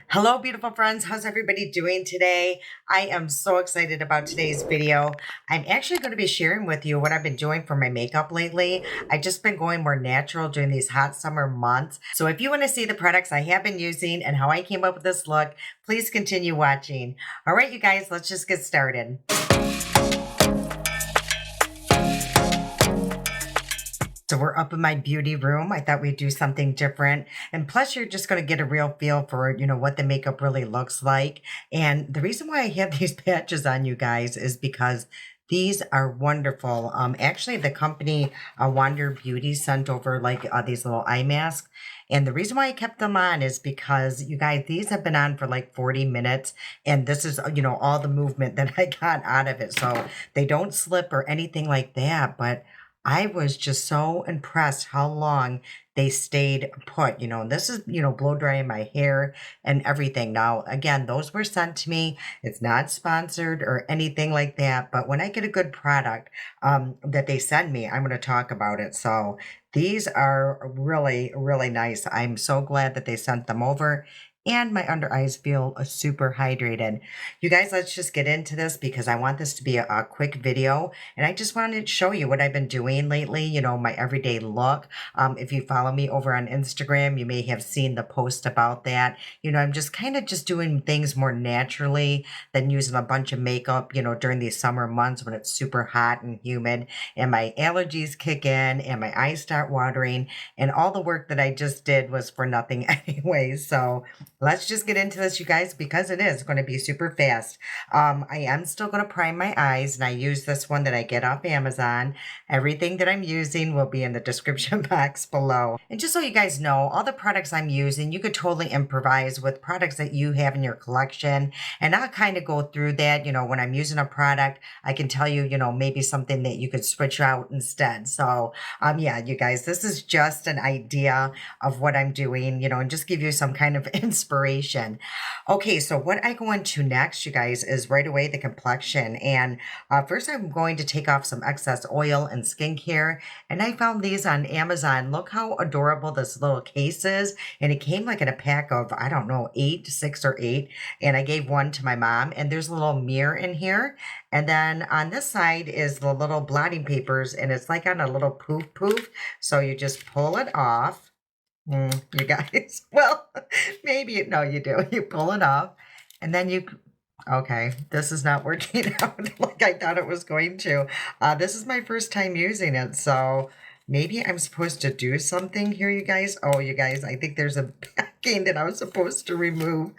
Hello, beautiful friends. How's everybody doing today? I am so excited about today's video. I'm actually going to be sharing with you what I've been doing for my makeup lately. I've just been going more natural during these hot summer months. So if you want to see the products I have been using and how I came up with this look, please continue watching. All right, you guys, let's just get started. So we're up in my beauty room. I thought we'd do something different. And plus you're just going to get a real feel for, what the makeup really looks like. And the reason why I have these patches on, you guys, is because these are wonderful. Actually, the company Wander Beauty sent over these little eye masks. And the reason why I kept them on is because, you guys, these have been on for like 40 minutes. And this is, all the movement that I got out of it. So they don't slip or anything like that. But I was just so impressed how long they stayed put. This is, blow drying my hair and everything. Now, again, those were sent to me. It's not sponsored or anything like that. But when I get a good product that they send me, I'm going to talk about it. So these are really, really nice. I'm so glad that they sent them over. And my under eyes feel super hydrated. You guys, let's just get into this because I want this to be a quick video. And I just wanted to show you what I've been doing lately, my everyday look. If you follow me over on Instagram, you may have seen the post about that. I'm just kind of just doing things more naturally than using a bunch of makeup, during these summer months when it's super hot and humid and my allergies kick in and my eyes start watering. And all the work that I just did was for nothing anyway. So let's just get into this, you guys, because it is going to be super fast. I am still going to prime my eyes, and I use this one that I get off Amazon. Everything that I'm using will be in the description box below. And just so you guys know, all the products I'm using, you could totally improvise with products that you have in your collection. And I'll kind of go through that, when I'm using a product, I can tell you, maybe something that you could switch out instead. So, yeah, you guys, this is just an idea of what I'm doing, and just give you some kind of inspiration. Okay, so what I go into next, you guys, is right away the complexion. And first I'm going to take off some excess oil and skincare. And I found these on Amazon. Look how adorable this little case is. And it came like in a pack of, I don't know, 6 or 8. And I gave one to my mom. And there's a little mirror in here. And then on this side is the little blotting papers. And it's like on a little poof. So you just pull it off. You guys, well, maybe, no, you do. You pull it off and then okay, this is not working out like I thought it was going to. This is my first time using it, so maybe I'm supposed to do something here, you guys. Oh, you guys, I think there's a backing that I was supposed to remove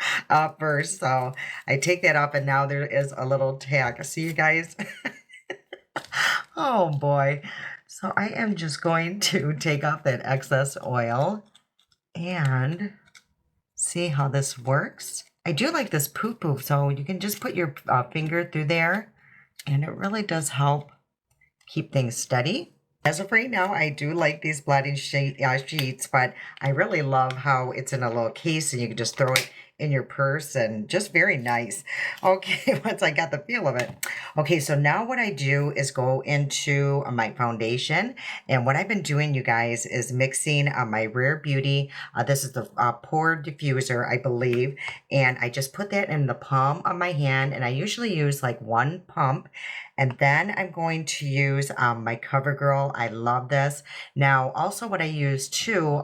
first. So I take that off and now there is a little tag. See, you guys? Oh boy. So I am just going to take off that excess oil and see how this works. I do like this poof, so you can just put your finger through there, and it really does help keep things steady. As of right now, I do like these blotting sheets, but I really love how it's in a little case and you can just throw it in your purse and just very nice. Okay, once I got the feel of it. Okay, so now what I do is go into my foundation. And what I've been doing, you guys, is mixing my Rare Beauty. This is the pore diffuser, I believe. And I just put that in the palm of my hand. And I usually use like one pump. And then I'm going to use my CoverGirl. I love this. Now, also what I use too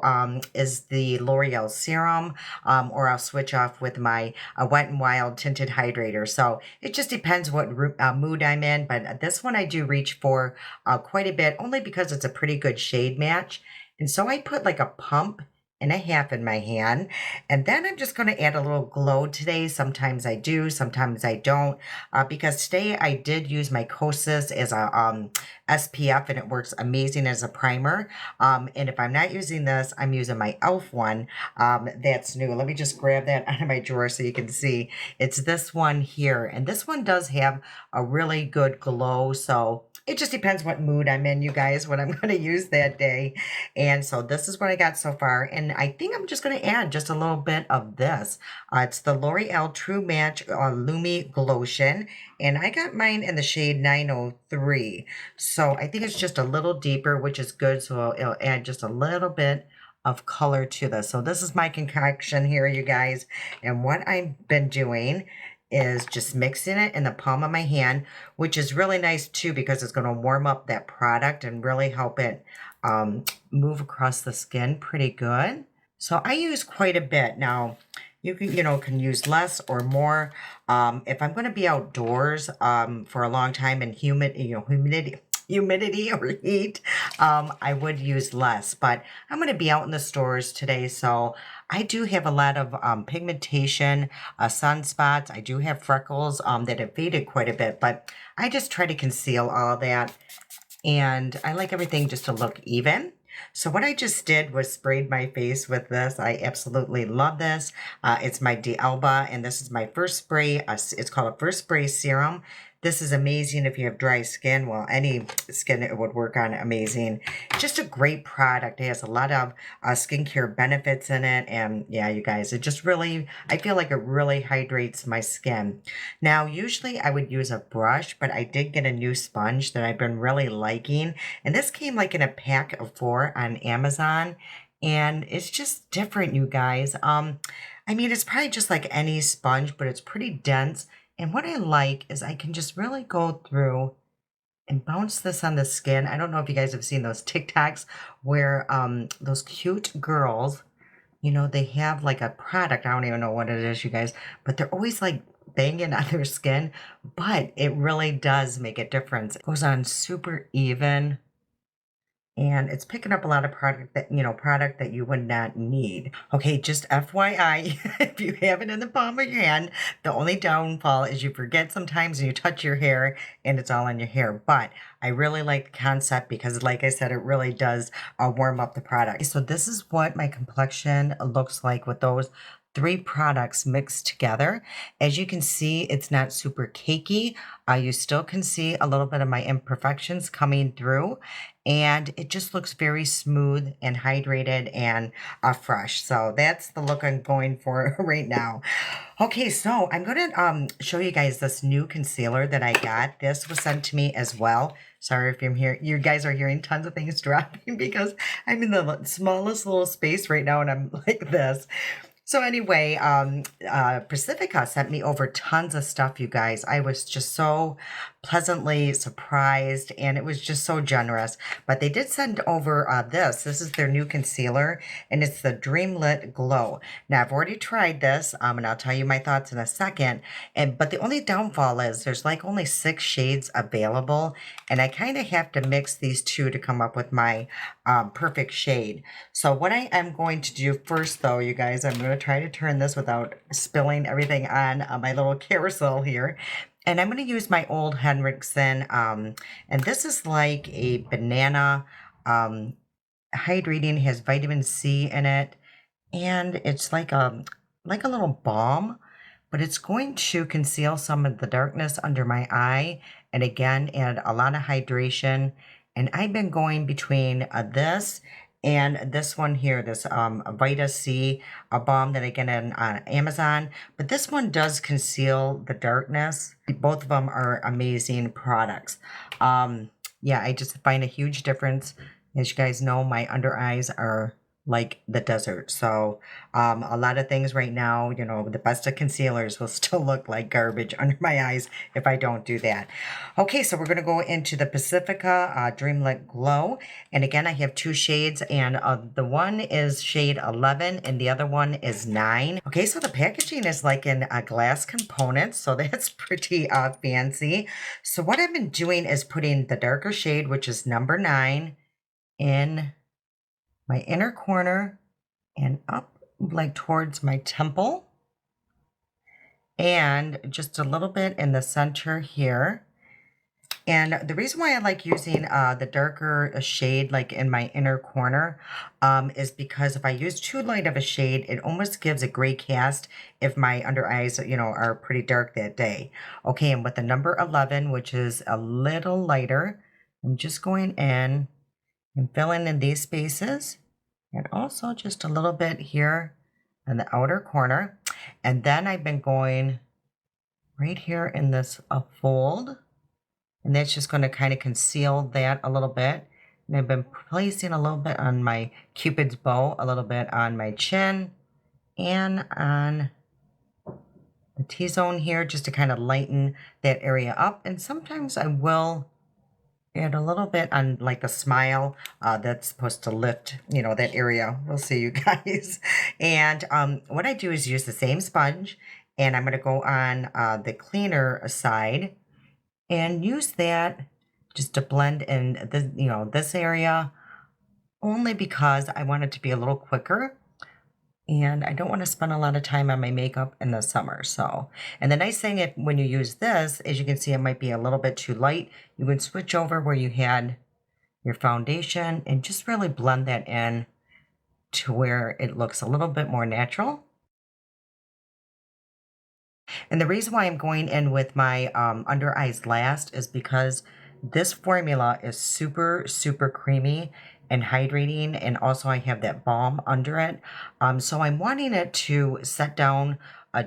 is the L'Oreal serum, or I'll switch off with my Wet n Wild tinted hydrator. So it just depends what mood I'm in. But this one I do reach for quite a bit, only because it's a pretty good shade match. And so I put like a pump and a half in my hand. And then I'm just going to add a little glow today. Sometimes I do, sometimes I don't. Because today I did use my Kosas as a SPF and it works amazing as a primer. And if I'm not using this, I'm using my e.l.f. one that's new. Let me just grab that out of my drawer so you can see. It's this one here. And this one does have a really good glow. So it just depends what mood I'm in, you guys, what I'm going to use that day. And so this is what I got so far. And I think I'm just going to add just a little bit of this. It's the L'Oreal True Match Lumi Glotion. And I got mine in the shade 903. So I think it's just a little deeper, which is good. So it'll add just a little bit of color to this. So this is my concoction here, you guys. And what I've been doing is just mixing it in the palm of my hand, which is really nice too because it's going to warm up that product and really help it move across the skin pretty good. So I use quite a bit. Now, you can, can use less or more. If I'm going to be outdoors for a long time in humidity or heat, I would use less. But I'm going to be out in the stores today, so I do have a lot of pigmentation, sunspots. I do have freckles that have faded quite a bit, but I just try to conceal all of that. And I like everything just to look even. So what I just did was sprayed my face with this. I absolutely love this. It's my D'Alba, and this is my first spray. It's called a first spray serum. This is amazing if you have dry skin. Well, any skin it would work on amazing. Just a great product. It has a lot of skincare benefits in it. And yeah, you guys, it just really, I feel like it really hydrates my skin. Now, usually I would use a brush, but I did get a new sponge that I've been really liking. And this came like in a pack of 4 on Amazon. And it's just different, you guys. I mean, it's probably just like any sponge, but it's pretty dense. And what I like is I can just really go through and bounce this on the skin. I don't know if you guys have seen those TikToks where those cute girls, they have like a product. I don't even know what it is, you guys, but they're always like banging on their skin, but it really does make a difference. It goes on super even. And it's picking up a lot of product that you would not need. Okay, just FYI, if you have it in the palm of your hand, the only downfall is you forget sometimes and you touch your hair and it's all on your hair. But I really like the concept because, like I said, it really does warm up the product. So this is what my complexion looks like with those 3 products mixed together. As you can see, it's not super cakey. You still can see a little bit of my imperfections coming through, and it just looks very smooth and hydrated and fresh. So that's the look I'm going for right now. Okay, so I'm going to show you guys this new concealer that I got. This was sent to me as well. Sorry if you guys are hearing tons of things dropping because I'm in the smallest little space right now and I'm like this. So anyway, Pacifica sent me over tons of stuff, you guys. I was just so pleasantly surprised, and it was just so generous. But they did send over this. This is their new concealer, and it's the Dreamlit Glow. Now, I've already tried this, and I'll tell you my thoughts in a second. But the only downfall is there's like only 6 shades available, and I kind of have to mix these 2 to come up with my perfect shade. So what I am going to do first, though, you guys, I'm going to try to turn this without spilling everything on my little carousel here. And I'm going to use my old Henriksen, and this is like a banana hydrating, has vitamin C in it, and it's like a little balm, but it's going to conceal some of the darkness under my eye, and again, add a lot of hydration. And I've been going between this and this one here, this Vita C, a balm that I get on Amazon. But this one does conceal the darkness. Both of them are amazing products. Yeah, I just find a huge difference. As you guys know, my under eyes are like the desert. So a lot of things right now, the best of concealers will still look like garbage under my eyes if I don't do that. Okay, so we're going to go into the Pacifica Dreamlit Glow. And again, I have 2 shades, and the one is shade 11 and the other one is 9. Okay, so the packaging is like in glass components, so that's pretty fancy. So what I've been doing is putting the darker shade, which is number 9, in my inner corner and up like towards my temple, and just a little bit in the center here. And the reason why I like using the darker shade like in my inner corner is because if I use too light of a shade, it almost gives a gray cast if my under eyes, are pretty dark that day. Okay, and with the number 11, which is a little lighter, I'm just going in and filling in these spaces. And also just a little bit here in the outer corner. And then I've been going right here in this fold. And that's just going to kind of conceal that a little bit. And I've been placing a little bit on my Cupid's bow, a little bit on my chin, and on the T-zone here, just to kind of lighten that area up. And sometimes I will add a little bit on like the smile that's supposed to lift, you know, that area. We'll see, you guys. And what I do is use the same sponge, and I'm going to go on the cleaner side and use that just to blend in this, you know, this area, only because I want it to be a little quicker. And I don't want to spend a lot of time on my makeup in the summer. So, and the nice thing when you use this, as you can see, it might be a little bit too light. You can switch over where you had your foundation and just really blend that in to where it looks a little bit more natural. And the reason why I'm going in with my under eyes last is because this formula is super, super creamy and hydrating. And also I have that balm under it. So I'm wanting it to set down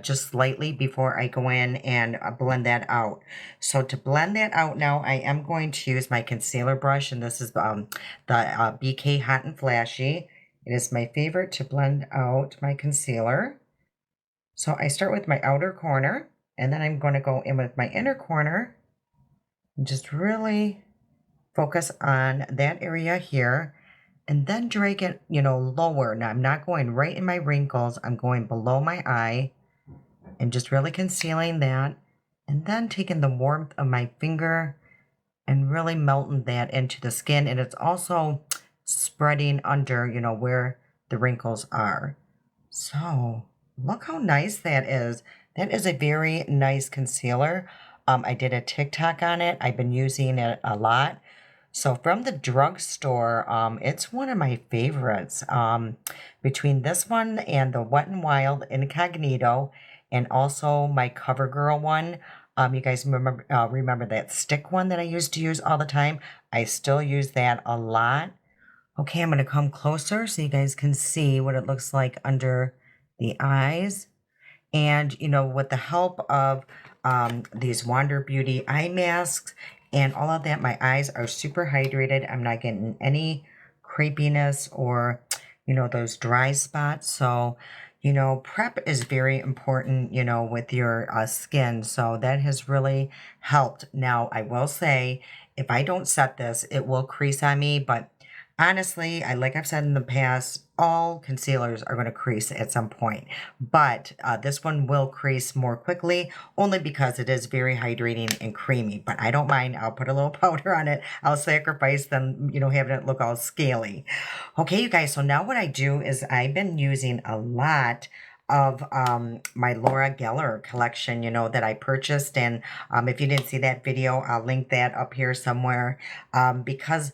just slightly before I go in and blend that out. So to blend that out now, I am going to use my concealer brush. And this is the BK Hot and Flashy. It is my favorite to blend out my concealer. So I start with my outer corner, and then I'm going to go in with my inner corner and just really focus on that area here, and then drag it, you know, lower. Now I'm not going right in my wrinkles. I'm going below my eye and just really concealing that, and then taking the warmth of my finger and really melting that into the skin. And it's also spreading under, you know, where the wrinkles are. So look how nice that is. That is a very nice concealer. I did a TikTok on it. I've been using it a lot. So from the drugstore, it's one of my favorites. Between this one and the Wet n Wild Incognito, and also my CoverGirl one. You guys remember that stick one that I used to use all the time? I still use that a lot. Okay, I'm going to come closer so you guys can see what it looks like under the eyes. And, you know, with the help of these Wander Beauty eye masks and all of that, my eyes are super hydrated. I'm not getting any crepiness or, you know, those dry spots. So, you know, prep is very important, you know, with your skin. So that has really helped. Now, I will say, if I don't set this, it will crease on me, but honestly, like I've said in the past, all concealers are going to crease at some point, but this one will crease more quickly only because it is very hydrating and creamy, but I don't mind. I'll put a little powder on it. I'll sacrifice them, you know, having it look all scaly. Okay, you guys, so now what I do is I've been using a lot of my Laura Geller collection, you know, that I purchased. And if you didn't see that video, I'll link that up here somewhere because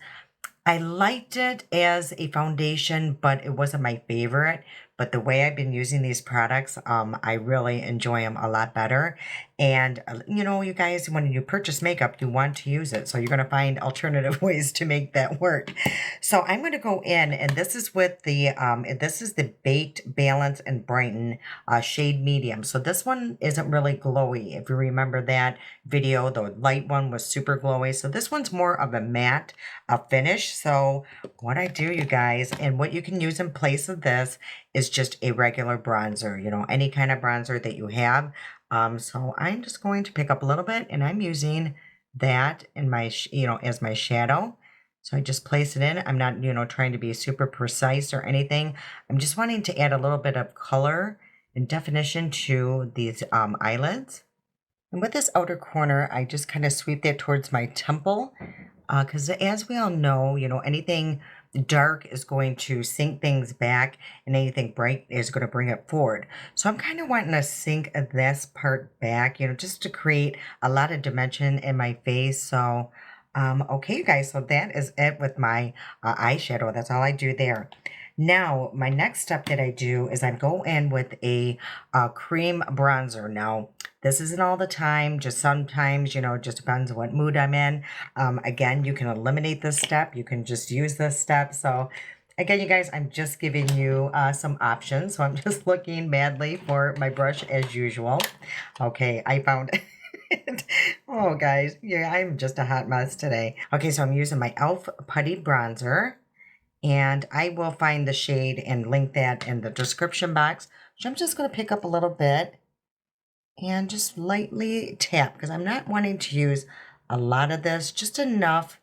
I liked it as a foundation, but it wasn't my favorite. But the way I've been using these products, I really enjoy them a lot better. And, you know, you guys, when you purchase makeup, you want to use it. So you're going to find alternative ways to make that work. So I'm going to go in, and this is with the, this is the Baked Balance and Brighten shade medium. So this one isn't really glowy. If you remember that video, the light one was super glowy. So this one's more of a matte finish. So what I do, you guys, and what you can use in place of this is just a regular bronzer, you know, any kind of bronzer that you have. So I'm just going to pick up a little bit, and I'm using that in my, you know, as my shadow. So I just place it in. I'm not, you know, trying to be super precise or anything. I'm just wanting to add a little bit of color and definition to these eyelids. And with this outer corner, I just kind of sweep that towards my temple. Because as we all know, you know, anything dark is going to sink things back, and anything bright is going to bring it forward. So I'm kind of wanting to sink this part back, you know, just to create a lot of dimension in my face. So, okay, you guys, so that is it with my eyeshadow. That's all I do there. Now, my next step that I do is I go in with a cream bronzer. Now, this isn't all the time, just sometimes, you know, it just depends on what mood I'm in. Again, you can eliminate this step. You can just use this step. So, again, you guys, I'm just giving you some options. So I'm just looking madly for my brush as usual. Okay, I found Oh, guys, yeah, I'm just a hot mess today. Okay, so I'm using my e.l.f. Putty Bronzer, and I will find the shade and link that in the description box. So I'm just going to pick up a little bit and just lightly tap because I'm not wanting to use a lot of this, just enough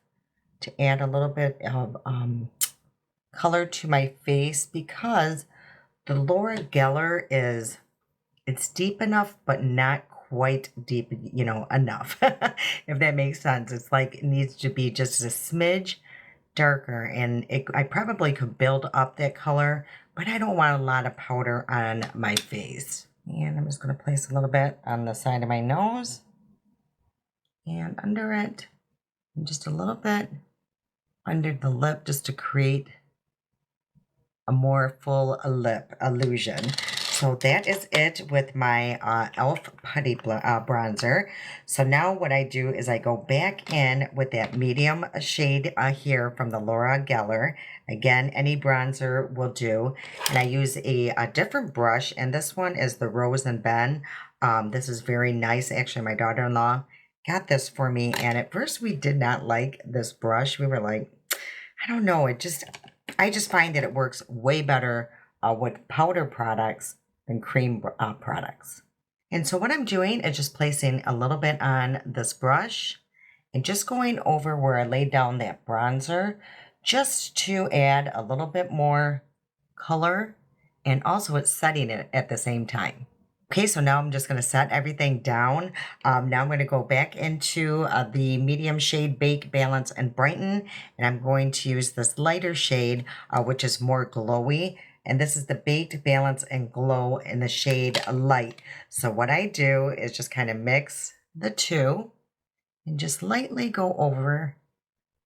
to add a little bit of color to my face because the Laura Geller it's deep enough, but not quite deep, enough, if that makes sense. It's like it needs to be just a smidge darker, and I probably could build up that color, but I don't want a lot of powder on my face. And I'm just going to place a little bit on the side of my nose and under it, and just a little bit under the lip just to create a more full lip illusion. So that is it with my e.l.f. Putty Bronzer. So now what I do is I go back in with that medium shade here from the Laura Geller. Again, any bronzer will do. And I use a different brush, and this one is the Rose and Ben. This is very nice. Actually, my daughter-in-law got this for me, and at first we did not like this brush. We were like, I don't know, I just find that it works way better with powder products than cream products. And so what I'm doing is just placing a little bit on this brush and just going over where I laid down that bronzer just to add a little bit more color, and also it's setting it at the same time. Okay, so now I'm just going to set everything down. Now I'm going to go back into the medium shade Bake, Balance, and Brighten. And I'm going to use this lighter shade, which is more glowy. And this is the Baked, Balance, and Glow in the shade Light. So what I do is just kind of mix the two and just lightly go over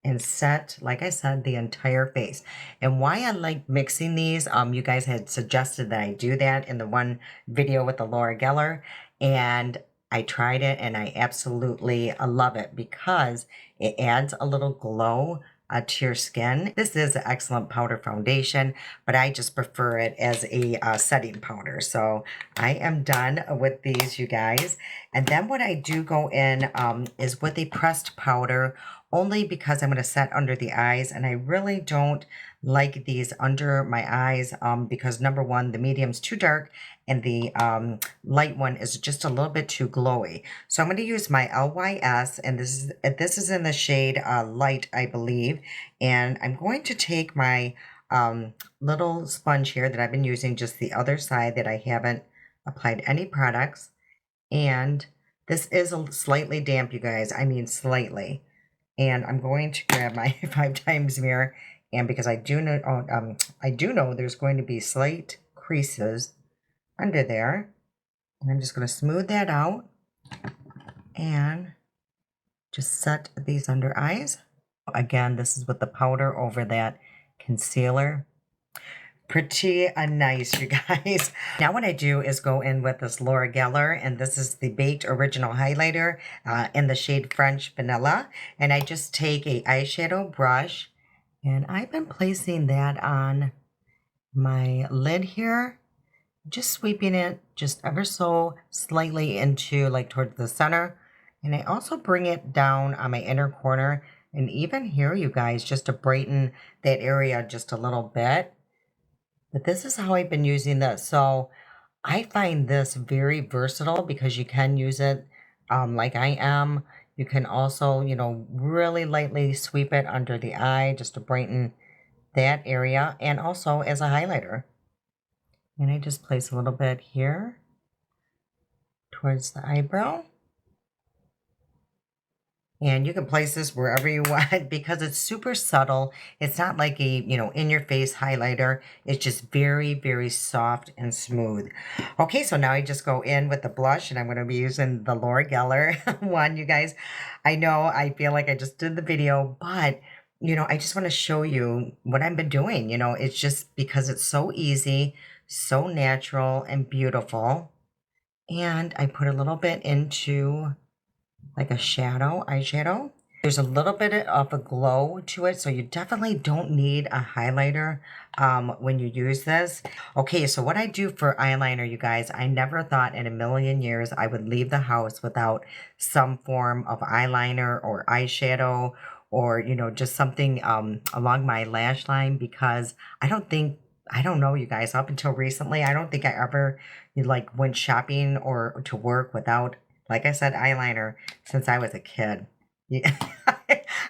and set, like I said, the entire face. And why I like mixing these, you guys had suggested that I do that in the one video with the Laura Geller, and I tried it and I absolutely love it because it adds a little glow to your skin. This is an excellent powder foundation, but I just prefer it as a setting powder. So I am done with these, you guys. And then what I do go in is with a pressed powder, only because I'm going to set under the eyes, and I really don't like these under my eyes because number one, the medium's too dark and the light one is just a little bit too glowy. So I'm going to use my LYS, and this is in the shade Light, I believe, and I'm going to take my little sponge here that I've been using just the other side that I haven't applied any products, and this is slightly damp, you guys. I mean slightly. And I'm going to grab my 5x mirror, and because I do know there's going to be slight creases under there, and I'm just going to smooth that out and just set these under eyes. Again, this is with the powder over that concealer. Pretty nice, you guys. Now what I do is go in with this Laura Geller, and this is the Baked Original Highlighter in the shade French Vanilla. And I just take a eyeshadow brush, and I've been placing that on my lid here, just sweeping it just ever so slightly into like towards the center. And I also bring it down on my inner corner, and even here, you guys, just to brighten that area just a little bit. But this is how I've been using this. So I find this very versatile because you can use it like I am. You can also, really lightly sweep it under the eye just to brighten that area, and also as a highlighter. And I just place a little bit here towards the eyebrow. And you can place this wherever you want because it's super subtle. It's not like a, in-your-face highlighter. It's just very, very soft and smooth. Okay, so now I just go in with the blush, and I'm going to be using the Laura Geller one, you guys. I know I feel like I just did the video, but, I just want to show you what I've been doing. It's just because it's so easy, so natural and beautiful. And I put a little bit into like a eyeshadow, There's a little bit of a glow to it, so you definitely don't need a highlighter when you use this. Okay, so what I do for eyeliner, you guys, I never thought in a million years I would leave the house without some form of eyeliner or eyeshadow or, just something along my lash line because I don't know, you guys, up until recently, I don't think I ever like went shopping or to work without, like I said, eyeliner since I was a kid. Yeah.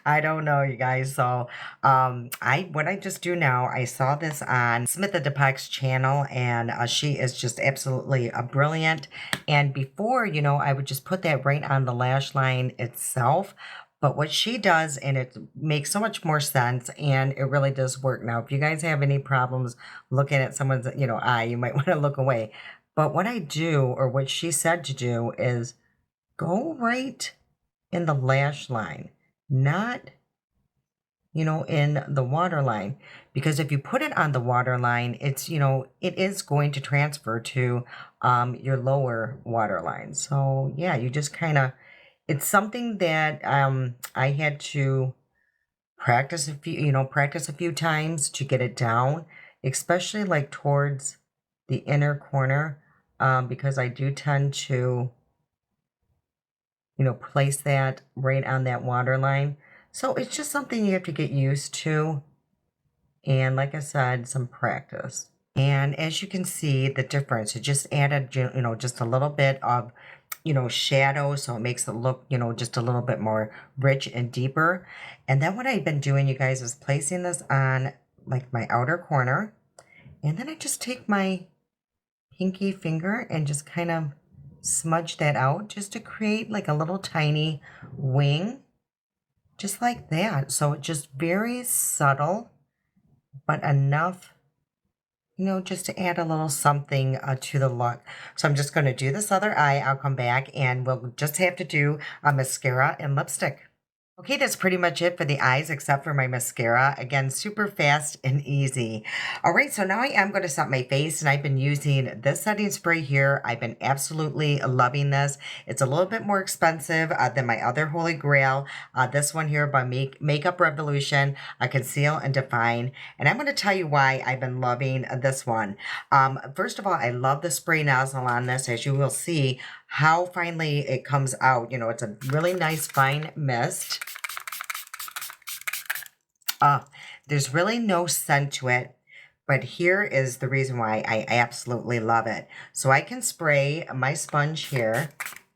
I don't know, you guys. So, I what I just do now, I saw this on Smitha Depak's channel, and she is just absolutely brilliant. And before, I would just put that right on the lash line itself. But what she does, and it makes so much more sense, and it really does work. Now, if you guys have any problems looking at someone's, eye, you might want to look away. But what I do, or what she said to do, is go right in the lash line, not, in the waterline. Because if you put it on the waterline, it is going to transfer to your lower waterline. So yeah, you just kind of, it's something that I had to practice a few times to get it down, especially like towards the inner corner, because I do tend to place that right on that water line. So it's just something you have to get used to. And like I said, some practice. And as you can see, the difference, it just added, just a little bit of, shadow. So it makes it look, just a little bit more rich and deeper. And then what I've been doing, you guys, is placing this on like my outer corner. And then I just take my pinky finger and just kind of smudge that out just to create like a little tiny wing, just like that. So it's just very subtle, but enough, just to add a little something to the look. So I'm just going to do this other eye. I'll come back and we'll just have to do a mascara and lipstick. Okay, that's pretty much it for the eyes, except for my mascara. Again, super fast and easy. All right, so now I am going to set my face, and I've been using this setting spray here. I've been absolutely loving this. It's a little bit more expensive than my other Holy Grail. This one here by Makeup Revolution, Conceal and Define. And I'm going to tell you why I've been loving this one. First of all, I love the spray nozzle on this. As you will see, how finely it comes out. It's a really nice fine mist. There's really no scent to it, but here is the reason why I absolutely love it. So I can spray my sponge here,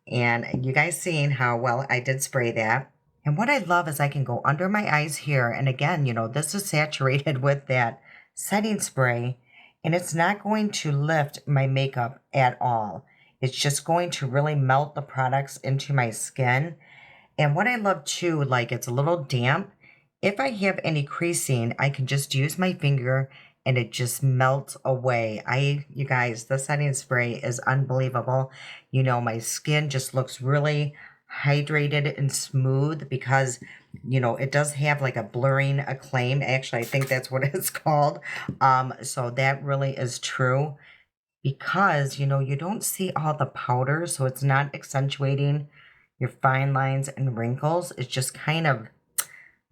and you guys seen how well I did spray that. And what I love is I can go under my eyes here, and again, this is saturated with that setting spray, and it's not going to lift my makeup at all. It's just going to really melt the products into my skin. And what I love too, like it's a little damp. If I have any creasing, I can just use my finger and it just melts away. You guys, the setting spray is unbelievable. My skin just looks really hydrated and smooth because, it does have like a blurring acclaim. Actually, I think that's what it's called. So that really is true because, you don't see all the powder, so it's not accentuating your fine lines and wrinkles. It's just kind of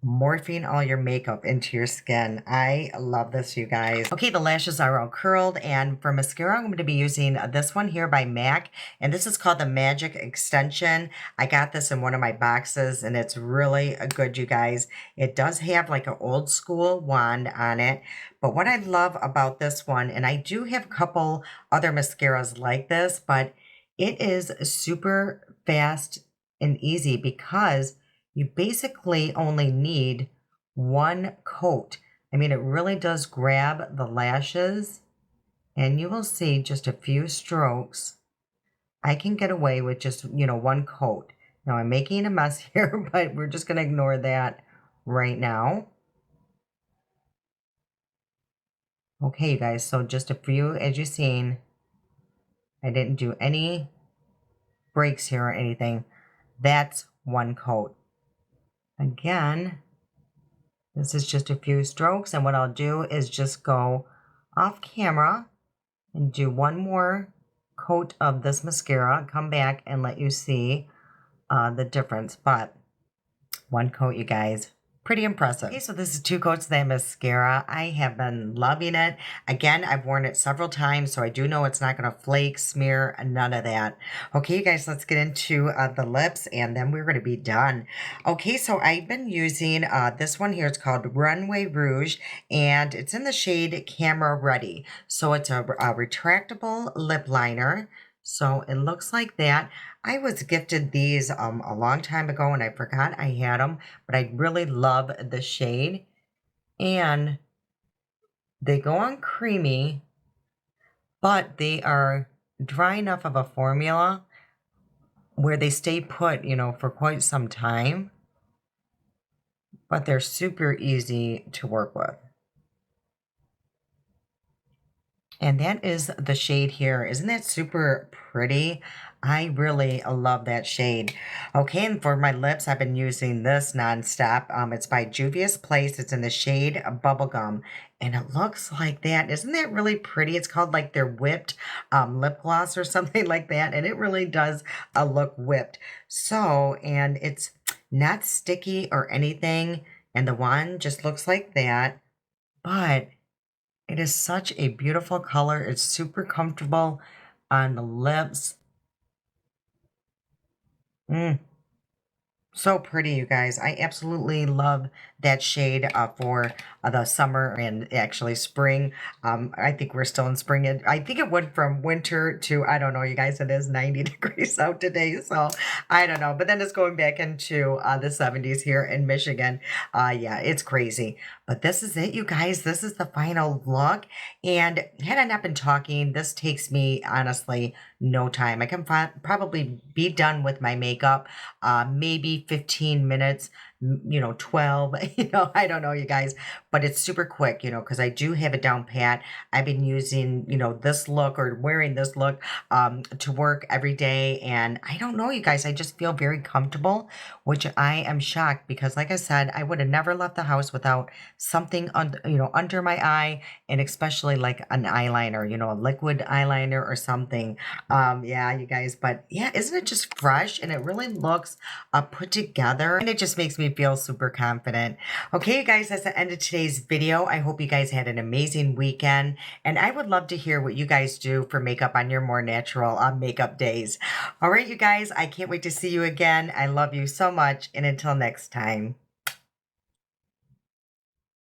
morphing all your makeup into your skin. I love this, you guys. Okay, the lashes are all curled, and for mascara, I'm going to be using this one here by MAC, and this is called the Magic Extension. I got this in one of my boxes, and it's really good, you guys. It does have like an old school wand on it, but what I love about this one, and I do have a couple other mascaras like this, but it is super fast and easy because you basically only need one coat. I mean, it really does grab the lashes, and you will see just a few strokes. I can get away with just, one coat. Now, I'm making a mess here, but we're just going to ignore that right now. Okay, you guys, so just a few, as you've seen, I didn't do any breaks here or anything. That's one coat. Again, this is just a few strokes, and what I'll do is just go off camera and do one more coat of this mascara, come back and let you see the difference. But one coat, you guys. Pretty impressive. Okay, so this is 2 coats of that mascara. I have been loving it. Again, I've worn it several times, so I do know it's not going to flake, smear, none of that. Okay, you guys, let's get into the lips, and then we're going to be done. Okay, so I've been using this one here. It's called Runway Rouge, and it's in the shade Camera Ready. So it's a retractable lip liner. So it looks like that. I was gifted these a long time ago and I forgot I had them, but I really love the shade. And they go on creamy, but they are dry enough of a formula where they stay put, for quite some time. But they're super easy to work with. And that is the shade here. Isn't that super pretty? I really love that shade. Okay, and for my lips, I've been using this nonstop. It's by Juvia's Place. It's in the shade Bubblegum. And it looks like that. Isn't that really pretty? It's called like their whipped lip gloss or something like that. And it really does look whipped. So, and it's not sticky or anything. And the one just looks like that. But it is such a beautiful color. It's super comfortable on the lips. So pretty, you guys. I absolutely love that shade for the summer and actually spring. I think we're still in spring. And I think it went from winter to, I don't know, you guys, it is 90 degrees out today. So I don't know. But then it's going back into the 70s here in Michigan. Yeah, it's crazy. But this is it, you guys. This is the final look. And had I not been talking, this takes me, honestly, no time. I can probably be done with my makeup, maybe 15 minutes, 12, I don't know, you guys, but it's super quick, because I do have it down pat. I've been using, this look or wearing this look to work every day. And I don't know, you guys, I just feel very comfortable, which I am shocked because like I said, I would have never left the house without something under my eye, and especially like an eyeliner, a liquid eyeliner or something. Yeah, you guys, but yeah, isn't it just fresh? And it really looks put together, and it just makes me feel super confident. Okay, you guys, that's the end of today's video. I hope you guys had an amazing weekend, and I would love to hear what you guys do for makeup on your more natural makeup days. All right, you guys, I can't wait to see you again. I love you so much, and until next time.